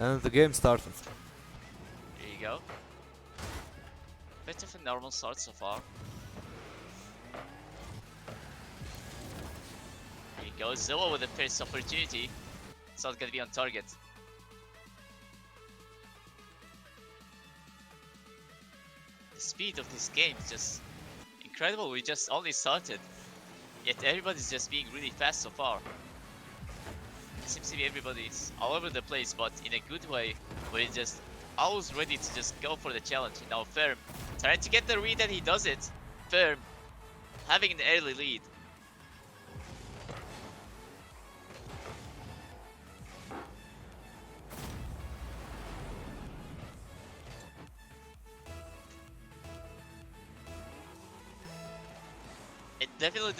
And the game started. There you go. Bit of a normal start so far. There you go. Zilla with the first opportunity. It's not gonna be on target. The speed of this game is just incredible. We just only started. Yet everybody's just being really fast so far. It seems to be everybody's all over the place, but in a good way, where he's just always ready to just go for the challenge. Now Firm trying to get the read and he does it. Firm having an early lead. It definitely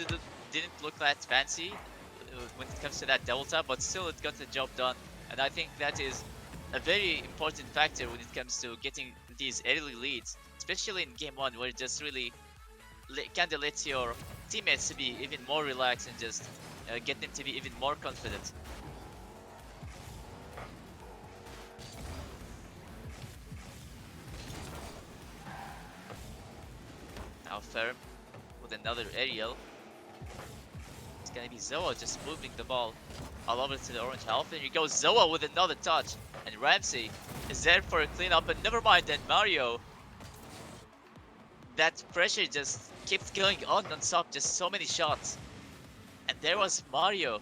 didn't look that fancy when it comes to that delta, but still it got the job done. And I think that is a very important factor when it comes to getting these early leads, especially in game 1 where it just really kind of lets your teammates to be even more relaxed and just get them to be even more confident. Now Firm with another aerial. It's gonna be Zoa just moving the ball all over to the orange half. And here goes Zoa with another touch. And Ramsey is there for a cleanup, and never mind then Mario. That pressure just kept going on non-stop, just so many shots. And there was Mario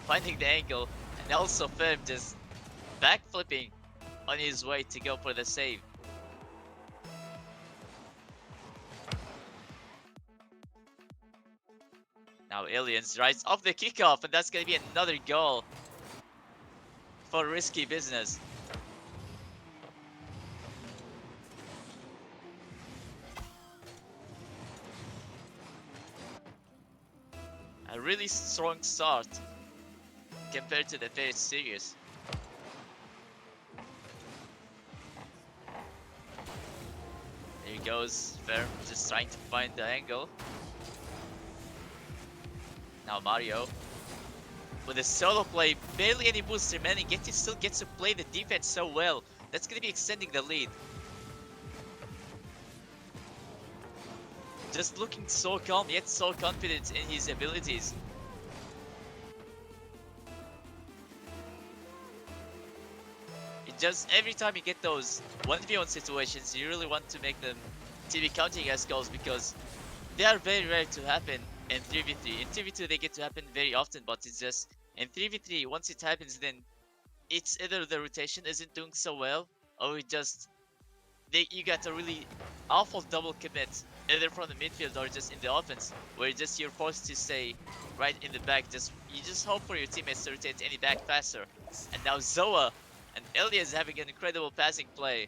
finding the angle, and also Firm just backflipping on his way to go for the save. Now Aliens rise off the kickoff, and that's gonna be another goal for Risky Business. A really strong start compared to the first series. There he goes, Firm just trying to find the angle. Now Mario with a solo play, barely any boost remaining, yet he still gets to play the defense so well. That's gonna be extending the lead. Just looking so calm, yet so confident in his abilities. It just, every time you get those 1v1 situations, you really want to make them to be counting as goals, because they are very rare to happen in 3v3. In 3v2 they get to happen very often, but it's just, in 3v3, once it happens, then it's either the rotation isn't doing so well, or it just, you got a really awful double commit, either from the midfield or just in the offense, where just you're forced to stay right in the back. You just hope for your teammates to rotate any back faster. And now Zoa and Elias having an incredible passing play.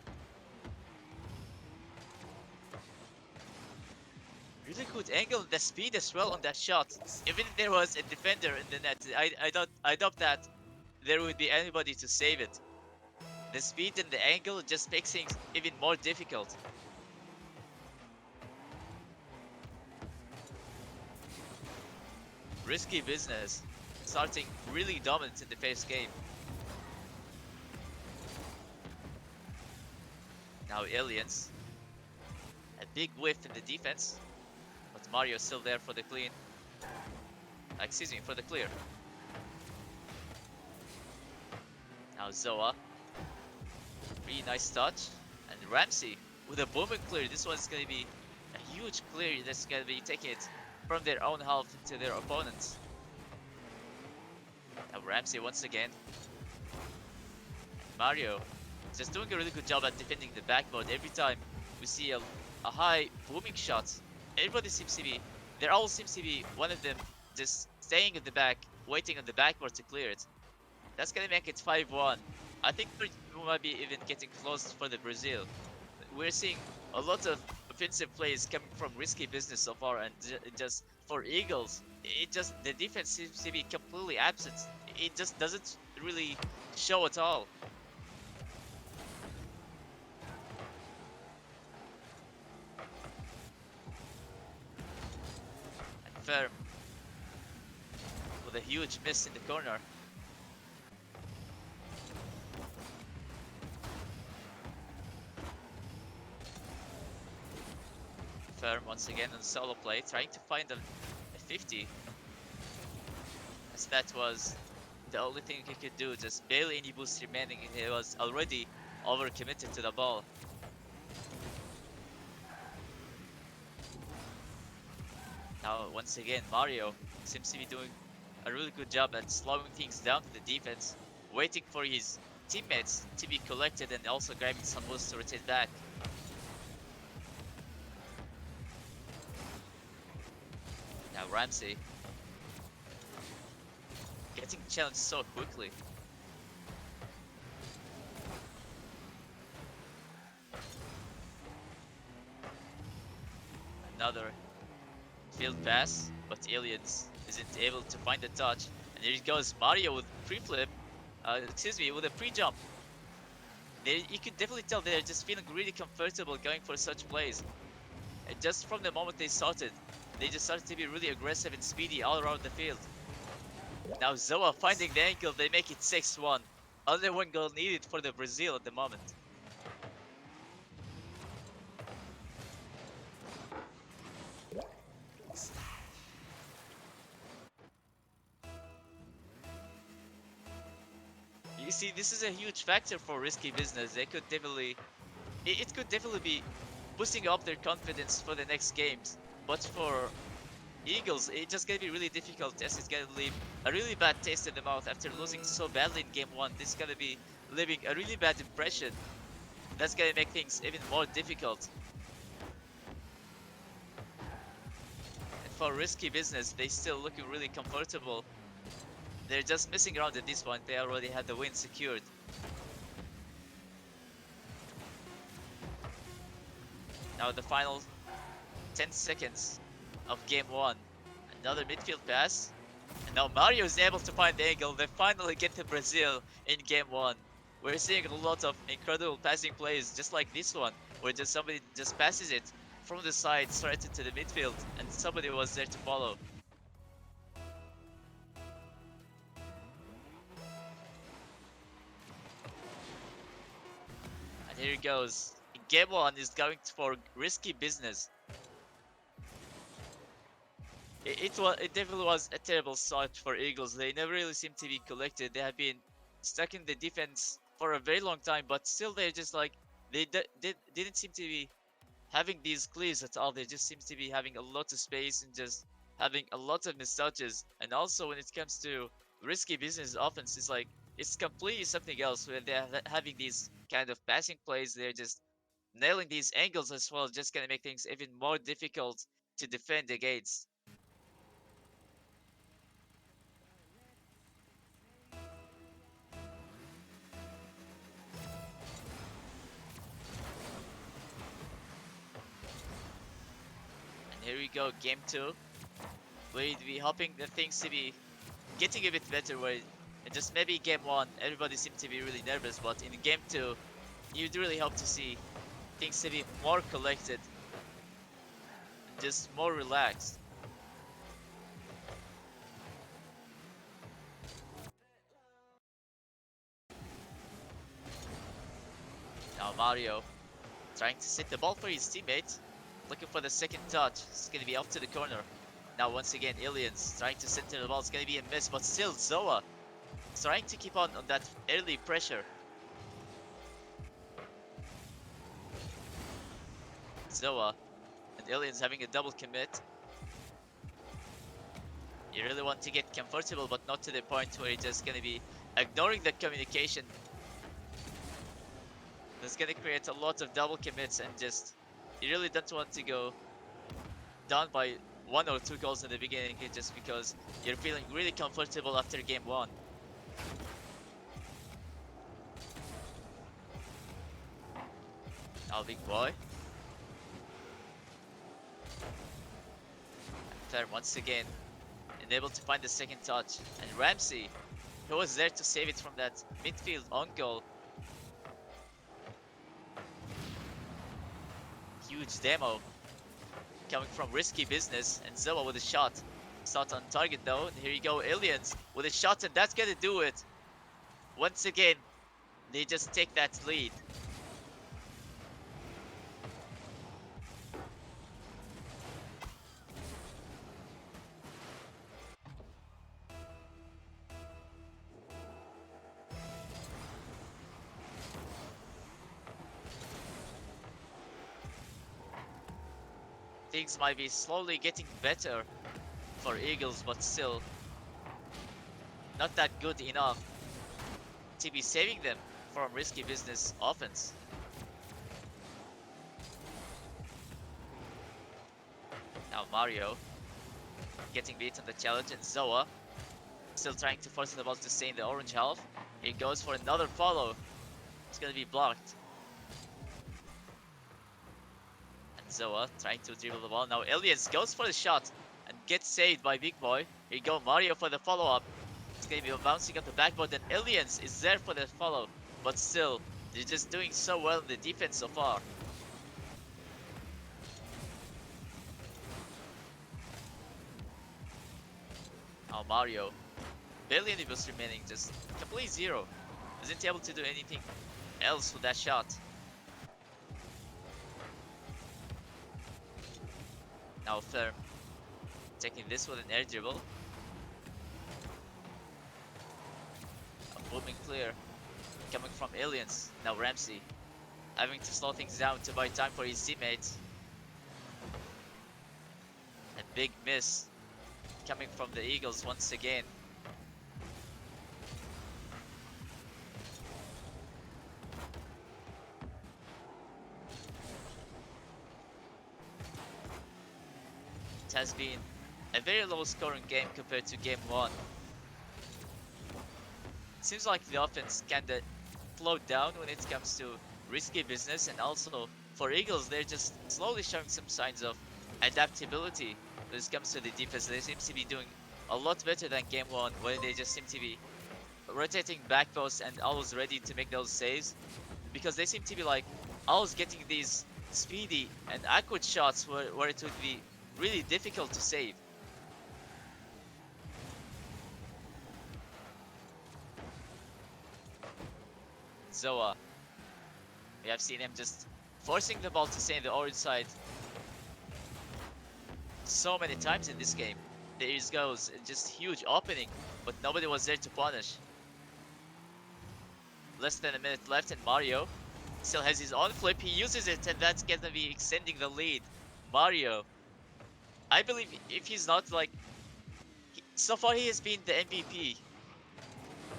Really good angle, the speed as well on that shot. Even if there was a defender in the net, I doubt that there would be anybody to save it. The speed and the angle just makes things even more difficult. Risky Business starting really dominant in the first game. Now Aliens, a big whiff in the defense, but Mario still there for the clean. Excuse me, for the clear. Now Zoa, really nice touch, and Ramsey with a booming clear. This one's gonna be a huge clear that's gonna be taking it from their own half to their opponents. Now Ramsey once again. And Mario just doing a really good job at defending the backboard. Every time we see a high booming shot, everybody seems to be, there all seems to be one of them just staying at the back, waiting on the backboard to clear it. That's gonna make it 5-1. I think we might be even getting close for the Brazil. We're seeing a lot of offensive plays coming from Risky Business so far, and just for Eagles, it just, the defense seems to be completely absent. It just doesn't really show at all. And Firm with a huge miss in the corner. firm once again on solo play, trying to find a 50, as that was the only thing he could do, just barely any boost remaining, and he was already overcommitted to the ball. Now, once again, Mario seems to be doing a really good job at slowing things down to the defense, waiting for his teammates to be collected and also grabbing some boost to rotate back. Now Ramsey getting challenged so quickly. Another field pass, but Aliens isn't able to find the touch. And here goes Mario with pre-flip, with a pre-jump. You could definitely tell they're just feeling really comfortable going for such plays. And just from the moment they started, they just started to be really aggressive and speedy all around the field. Now Zoa finding the angle, they make it 6-1. Only one goal needed for the Brazil at the moment. You see, this is a huge factor for risky business. They could definitely, it could definitely be boosting up their confidence for the next games. But for Eagles, it's just gonna be really difficult as it's gonna leave a really bad taste in the mouth after losing so badly in game 1. This is gonna be leaving a really bad impression. That's gonna make things even more difficult. And for risky business, they still looking really comfortable. They're just messing around at this point. They already had the win secured. Now the final 10 seconds of game 1. Another midfield pass. And now Mario is able to find the angle. They finally get to Brazil in game 1. We're seeing a lot of incredible passing plays just like this one, where just somebody just passes it from the side straight into the midfield and somebody was there to follow. And here it goes. Game 1 is going for risky business. It definitely was a terrible start for Eagles. They never really seem to be collected. They have been stuck in the defense for a very long time, but still they're just like didn't seem to be having these clears at all. They just seems to be having a lot of space and just having a lot of mistouches. And also when it comes to risky business offense, it's like it's completely something else. When they're having these kind of passing plays, they're just nailing these angles as well, just gonna make things even more difficult to defend against. And here we go, game 2. We'd be hoping that things to be getting a bit better. Where and just maybe game 1, everybody seemed to be really nervous, but in game 2, you'd really hope to see things to be more collected and just more relaxed. Now Mario trying to set the ball for his teammate, looking for the second touch. It's gonna be off to the corner. Now once again, Aliens trying to center the ball. It's gonna be a miss, but still Zoa trying to keep on that early pressure. Zoa and Aliens having a double commit. You really want to get comfortable, but not to the point where you're just gonna be ignoring the communication. That's gonna create a lot of double commits and just you really don't want to go down by 1 or 2 goals in the beginning just because you're feeling really comfortable after game 1. Now big boy. Fair once again unable to find the second touch, and Ramsey, who was there to save it from that midfield on goal. Huge demo coming from risky business, and Zoa with a shot. Shot on target though, and here you go, Aliens with a shot, and that's gonna do it. Once again, they just take that lead. things might be slowly getting better for Eagles, but still not that good enough to be saving them from risky business offense. Now Mario getting beat on the challenge, and Zoa still trying to force the ball to stay in the orange half. He goes for another follow. It's gonna be blocked. And Zoa trying to dribble the ball. Now Aliens goes for the shot and gets saved by Big Boy. Here you go, Mario for the follow-up. It's gonna be bouncing up the backboard, and Aliens is there for the follow. But still, they're just doing so well in the defense so far. Now Mario, barely any boost remaining, just complete zero. Isn't able to do anything else with that shot. Now Firm taking this with an air dribble. A booming clear coming from Aliens. Now Ramsey having to slow things down to buy time for his teammates. A big miss coming from the Eagles once again. It has been a very low scoring game compared to game 1. It seems like the offense kinda slowed down when it comes to risky business, and also for Eagles they're just slowly showing some signs of adaptability when it comes to the defense. They seem to be doing a lot better than game 1, where they just seem to be rotating back post and always ready to make those saves, because they seem to be like always getting these speedy and accurate shots where it would be really difficult to save. Zoa, we have seen him just forcing the ball to stay in the orange side so many times in this game. There he goes, just huge opening, but nobody was there to punish. Less than a minute left, and Mario still has his own flip. He uses it, and that's gonna be extending the lead. Mario, I believe if he's not like, so far he has been the MVP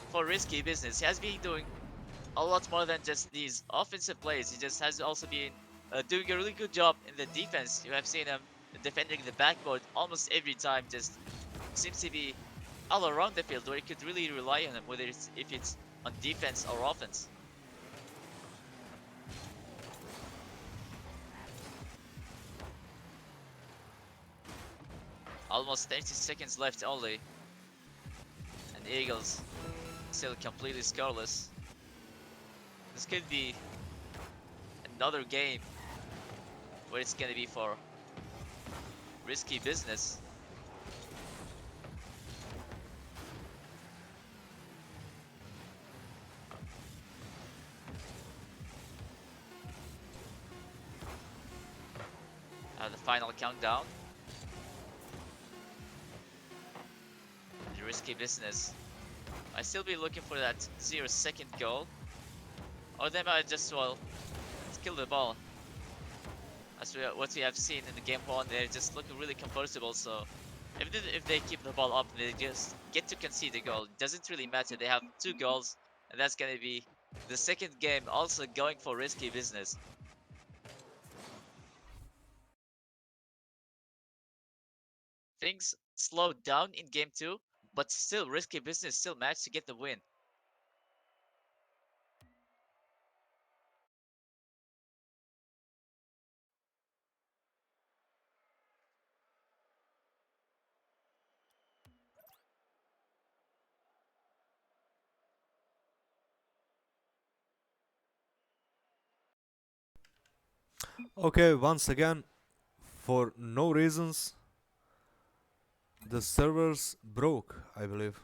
for risky business. He has been doing a lot more than just these offensive plays. He just has also been doing a really good job in the defense. You have seen him defending the backboard almost every time. Just seems to be all around the field where you could really rely on him, whether it's if it's on defense or offense. Almost 30 seconds left only, and the Eagles still completely scoreless. This could be another game where it's gonna be for risky business. The final countdown. The risky business. I still be looking for that 0-second goal, or they might just well kill the ball. As what we have seen in the game 1, they're just looking really comfortable. So if they keep the ball up, they just get to concede a goal. It doesn't really matter. They have 2 goals, and that's gonna be the second game also going for risky business. Things slowed down in game 2, but still risky business still managed to get the win. Okay, once again, for no reasons, the servers broke, I believe,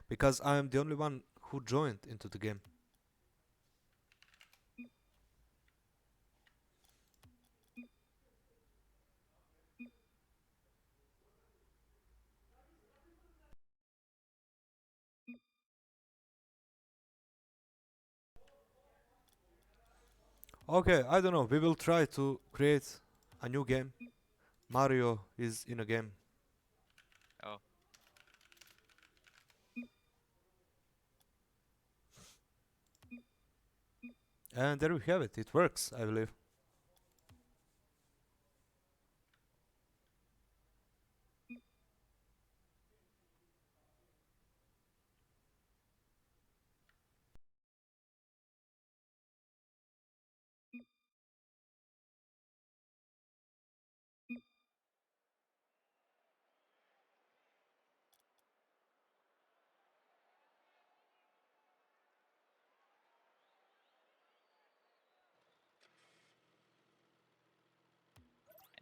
because I am the only one who joined into the game. Okay, I don't know. We will try to create a new game. Mario is in a game. Oh, And there we have it. It works, I believe.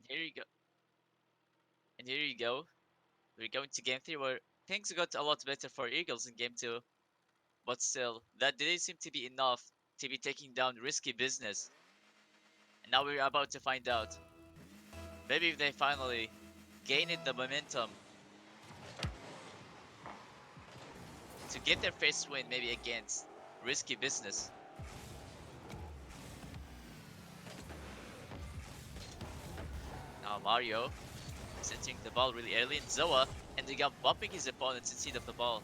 and here you go. And here you go. We're going to game 3 where things got a lot better for Eagles in game 2. But still, that didn't seem to be enough to be taking down risky business. And now we're about to find out. Maybe if they finally gained the momentum to get their first win maybe against risky business. Now Mario centering the ball really early in Zoa and they got bumping his opponents instead of the ball.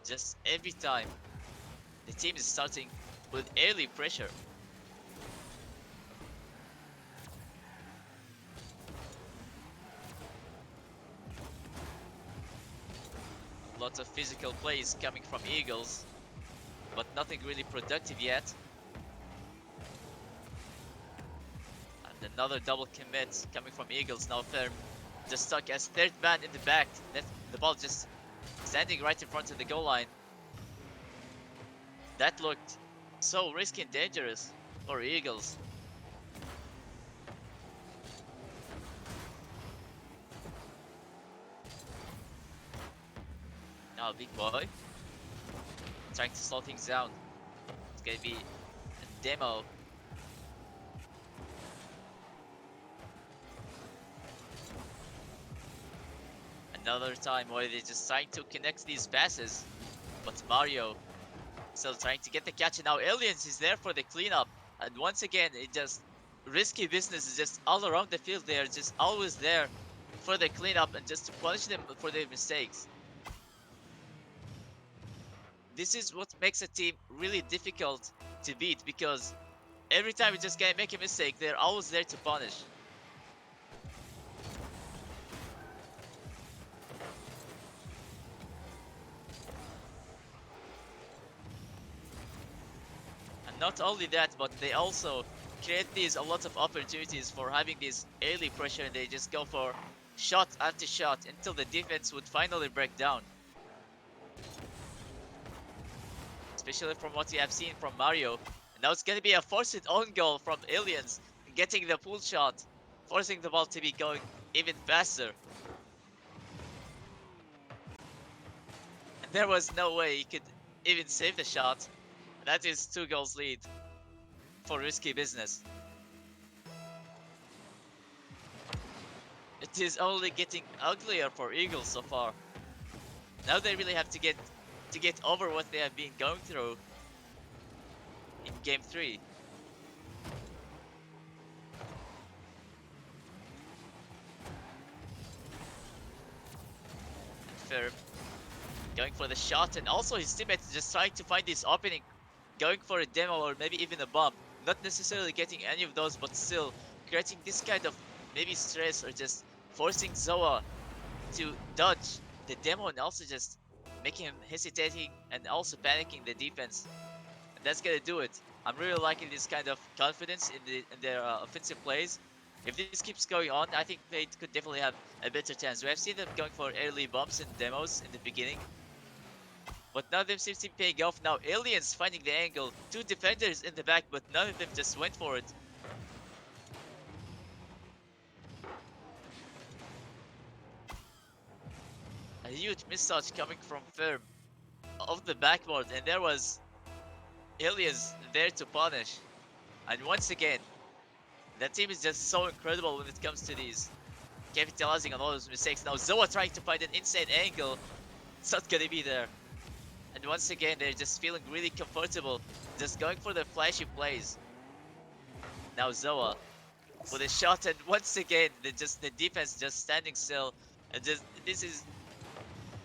Just every time the team is starting with early pressure. Lots of physical plays coming from Eagles, but nothing really productive yet. And another double commit coming from Eagles now firm. Just stuck as third man in the back. The ball just standing right in front of the goal line. That looked so risky and dangerous for Eagles. Now Big Boy trying to slow things down. It's gonna be a demo. Another time where they're just trying to connect these passes. But Mario still trying to get the catch, and now Aliens is there for the cleanup. And once again, it just risky business is just all around the field. They are just always there for the cleanup and just to punish them for their mistakes. This is what makes a team really difficult to beat because every time you just can't make a mistake, they're always there to punish. And not only that, but they also create these a lot of opportunities for having this early pressure and they just go for shot after shot until the defense would finally break down. Especially from what we have seen from Mario. And now it's gonna be a forced own goal from Aliens, getting the pull shot, forcing the ball to be going even faster. And there was no way he could even save the shot. That is 2 goals lead for risky business. It is only getting uglier for Eagles so far. Now they really have to get over what they have been going through in game 3. Firm going for the shot, and also his teammates just trying to find this opening, going for a demo or maybe even a bump. Not necessarily getting any of those, but still creating this kind of maybe stress or just forcing Zoa to dodge the demo and also just making him hesitating and also panicking the defense. And that's gonna do it. I'm really liking this kind of confidence in their offensive plays. If this keeps going on, I think they could definitely have a better chance. We have seen them going for early bumps and demos in the beginning, but none of them seems to be paying off. Now Aliens finding the angle, 2 defenders in the back, but none of them just went for it. A huge mismatch coming from Firm off the backboard, and there was Aliens there to punish. And once again, that team is just so incredible when it comes to these, capitalizing on all those mistakes. Now Zoa trying to find an inside angle, it's not gonna be there. And once again, they're just feeling really comfortable just going for the flashy plays. Now Zoa with a shot, and once again, the defense just standing still, and just this is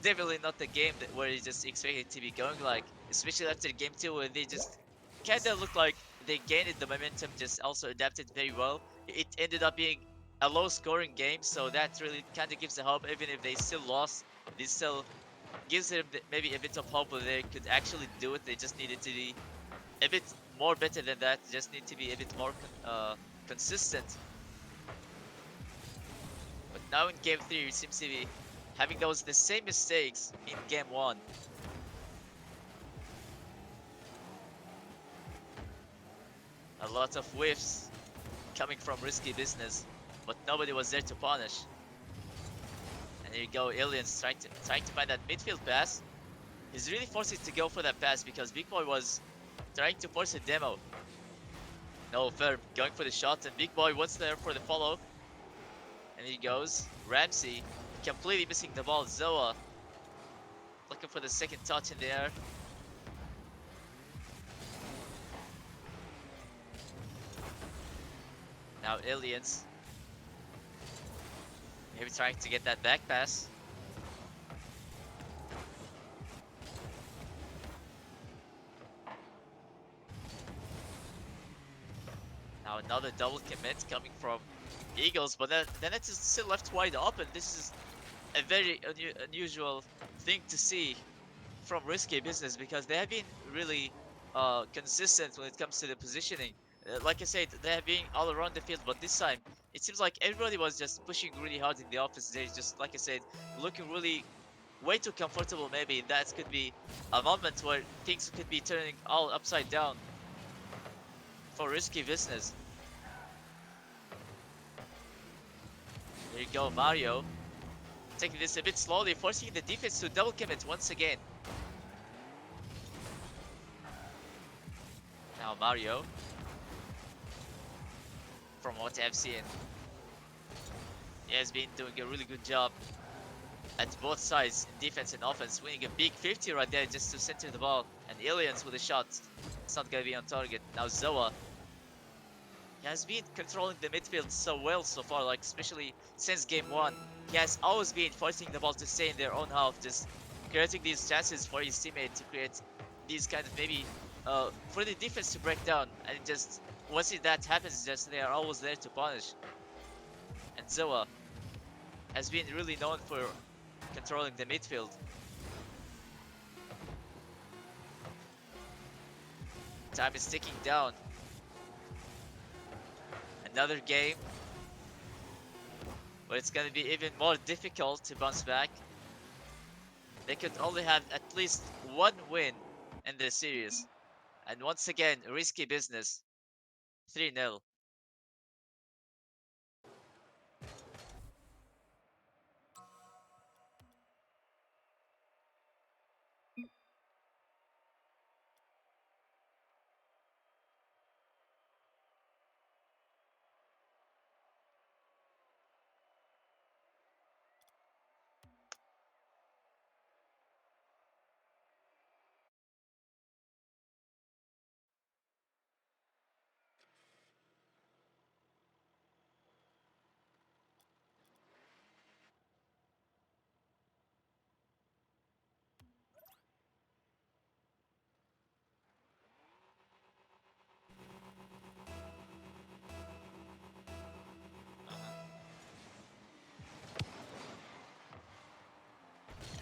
definitely not the game where you just expect it to be going like, especially after game two where they just kind of looked like they gained the momentum, just also adapted very well. It ended up being a low scoring game, so that really kind of gives the hope. Even if they still lost, this still gives them maybe a bit of hope that they could actually do it. They just needed to be a bit more better than that. Just need to be a bit more consistent. But now in game three, it seems to be having those the same mistakes in game one. A lot of whiffs coming from risky business, but nobody was there to punish. And here you go, Aliens trying to find that midfield pass. He's really forcing to go for that pass because Big Boy was trying to force a demo. No, Ferb going for the shot, and Big Boy wants there for the follow. And he goes. Ramsey completely missing the ball. Zoa looking for the second touch in the air. Now Aliens. Maybe trying to get that back pass. Now another double commit coming from Eagles, but then it's still left wide open. This is a very unusual thing to see from Risky Business because they have been really consistent when it comes to the positioning. Like I said, they have been all around the field, but this time it seems like everybody was just pushing really hard in the offense. They just, like I said, looking really way too comfortable. Maybe that could be a moment where things could be turning all upside down for Risky Business. There you go, Mario. Taking this a bit slowly, forcing the defense to double commit once again. Now Mario, from what I've seen, he has been doing a really good job at both sides, in defense and offense, winning a big 50 right there just to center the ball. And Aliens with a shot, it's not gonna be on target. Now Zoa, he has been controlling the midfield so well so far, like especially since game one. He has always been forcing the ball to stay in their own half, just creating these chances for his teammate to create these kind of maybe for the defense to break down. And just once that happens, just they are always there to punish. And Zoa has been really known for controlling the midfield. Time is ticking down. Another game, but it's gonna be even more difficult to bounce back. They could only have at least one win in this series. And once again, Risky Business, 3-0.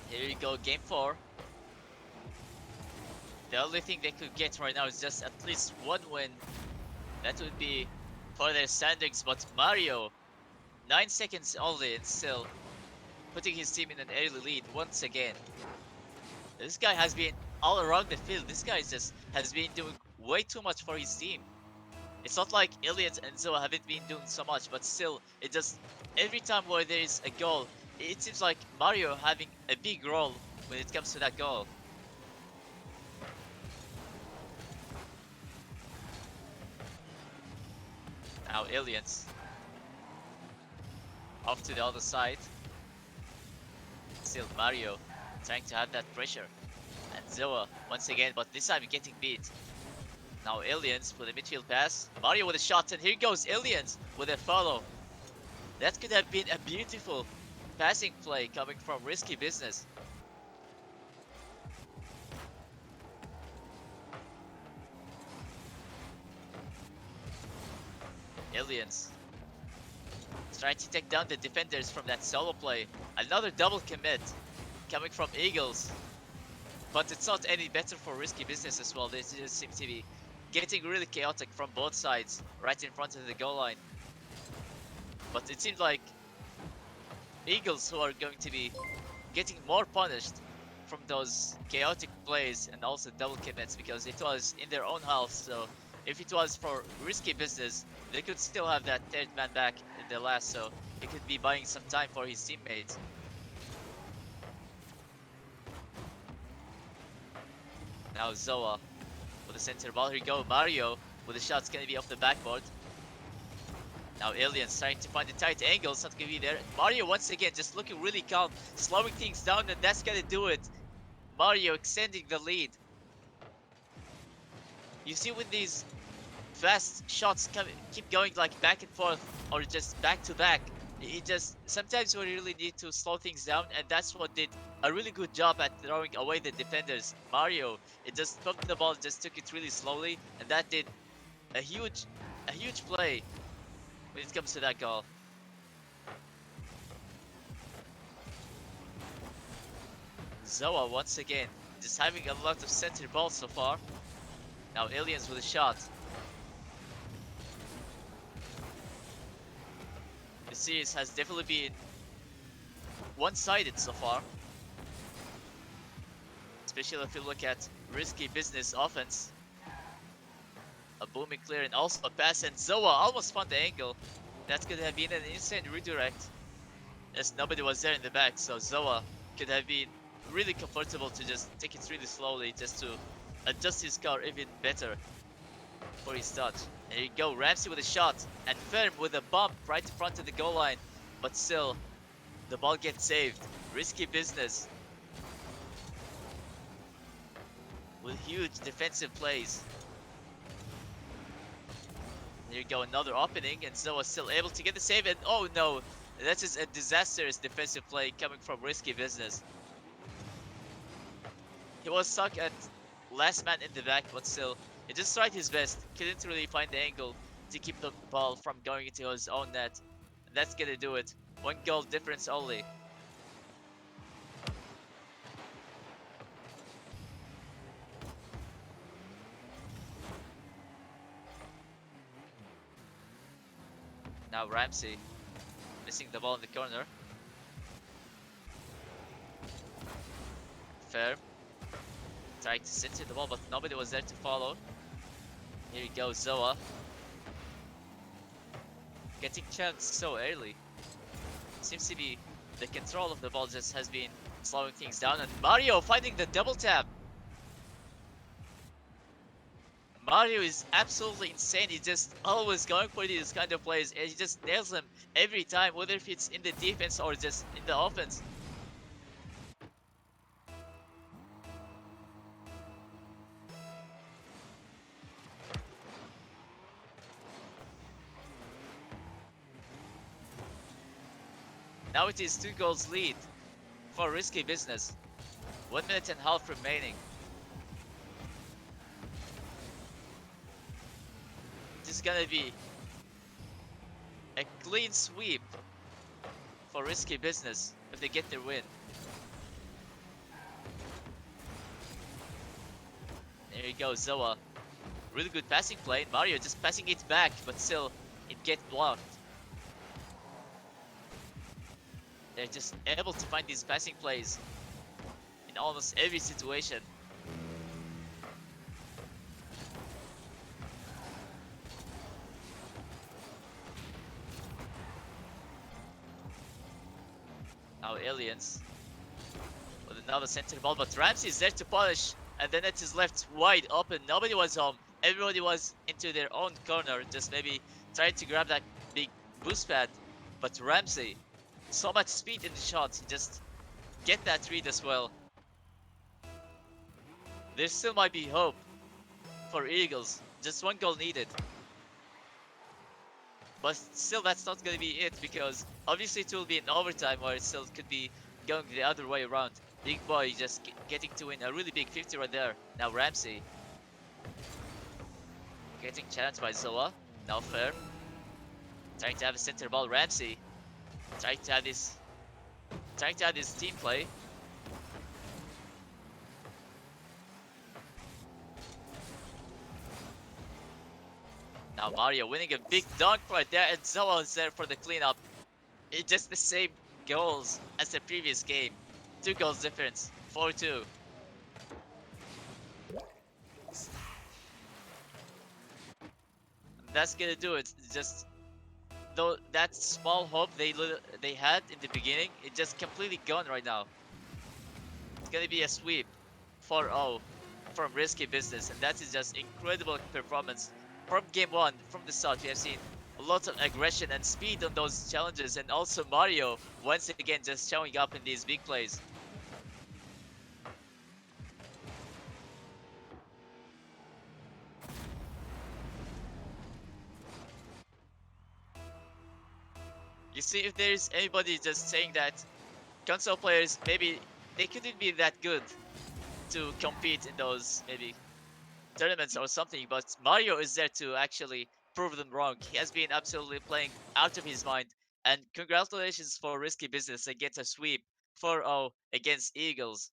Here you go, game 4. The only thing they could get right now is just at least one win. That would be for their standings, but Mario, 9 seconds only, and still putting his team in an early lead once again. This guy has been all around the field. This guy just has been doing way too much for his team. It's not like Elliot and Zoa haven't been doing so much, but still, it just every time where there is a goal, it seems like Mario having a big role when it comes to that goal. Now Aliens off to the other side. Still Mario trying to have that pressure. And Zoa once again, but this time getting beat. Now Aliens with a midfield pass. Mario with a shot, and here goes Aliens with a follow. That could have been a beautiful passing play coming from Risky Business. Aliens trying to take down the defenders from that solo play. Another double commit coming from Eagles. But it's not any better for Risky Business as well. They just seem to be getting really chaotic from both sides right in front of the goal line. But it seems like Eagles who are going to be getting more punished from those chaotic plays and also double commits because it was in their own half. So if it was for Risky Business, they could still have that third man back in the last, so he could be buying some time for his teammates. Now Zoa with the center ball. Here we go. Mario with the shot's gonna be off the backboard. Now Aliens trying to find the tight angle. It's not gonna be there. Mario once again just looking really calm, slowing things down, and that's gonna do it. Mario extending the lead. You see when these fast shots keep going like back and forth or just back to back, it just sometimes we really need to slow things down, and that's what did a really good job at throwing away the defenders. Mario, it just pumped the ball, just took it really slowly, and that did a huge play when it comes to that goal. Zoa once again just having a lot of center balls so far. Now Aliens with a shot. The series has definitely been one-sided so far. Especially if you look at Risky Business offense. A booming clear and also a pass, and Zoa almost found the angle. That could have been an insane redirect as nobody was there in the back, so Zoa could have been really comfortable to just take it really slowly just to adjust his car even better for his touch. There you go, Ramsey with a shot, and Ferm with a bump right in front of the goal line, but still, the ball gets saved. Risky Business with huge defensive plays. There you go, another opening, and Zoa still able to get the save, and oh no, that is a disastrous defensive play coming from Risky Business. He was stuck at last man in the back, but still, he just tried his best. Couldn't really find the angle to keep the ball from going into his own net. And that's gonna do it. One goal difference only. Now Ramsey missing the ball in the corner. Fair. Trying to center the ball, but nobody was there to follow. Here he goes, Zoa. Getting chanced so early. Seems to be the control of the ball just has been slowing things down, and Mario finding the double tap. Mario is absolutely insane. He's just always going for these kind of plays, and he just nails them every time, whether if it's in the defense or just in the offense. Now it is 2 goals lead for Risky Business. 1 minute and a half remaining. This is gonna be a clean sweep for Risky Business if they get their win. There you go, Zoa. Really good passing play. Mario just passing it back, but still, it gets blocked. They're just able to find these passing plays in almost every situation. Now Aliens with another center ball, but Ramsey is there to punish, and the net is left wide open. Nobody was home. Everybody was into their own corner, just maybe trying to grab that big boost pad. But Ramsey, so much speed in the shots, just get that read as well. There still might be hope for Eagles Just one goal needed. But still, that's not going to be it because obviously it will be in overtime or it still could be going the other way around. Big Boy just getting to win a really big 50 right there. Now Ramsey getting challenged by Zoa. Now Fair trying to have a center ball. Ramsey trying to have this team play. Now Mario winning a big dunk right there, and Zoa is there for the cleanup. It's just the same goals as the previous game. 2 goals difference. 4-2. That's gonna do it. Just though that small hope they had in the beginning, it just completely gone right now. It's gonna be a sweep 4-0 from Risky Business, and that is just incredible performance from game one. From the start, we have seen a lot of aggression and speed on those challenges, and also Mario once again just showing up in these big plays. You see, if there's anybody just saying that console players maybe they couldn't be that good to compete in those maybe tournaments or something, but Mario is there to actually prove them wrong. He has been absolutely playing out of his mind. And congratulations for Risky Business against a sweep 4-0 against Eagles.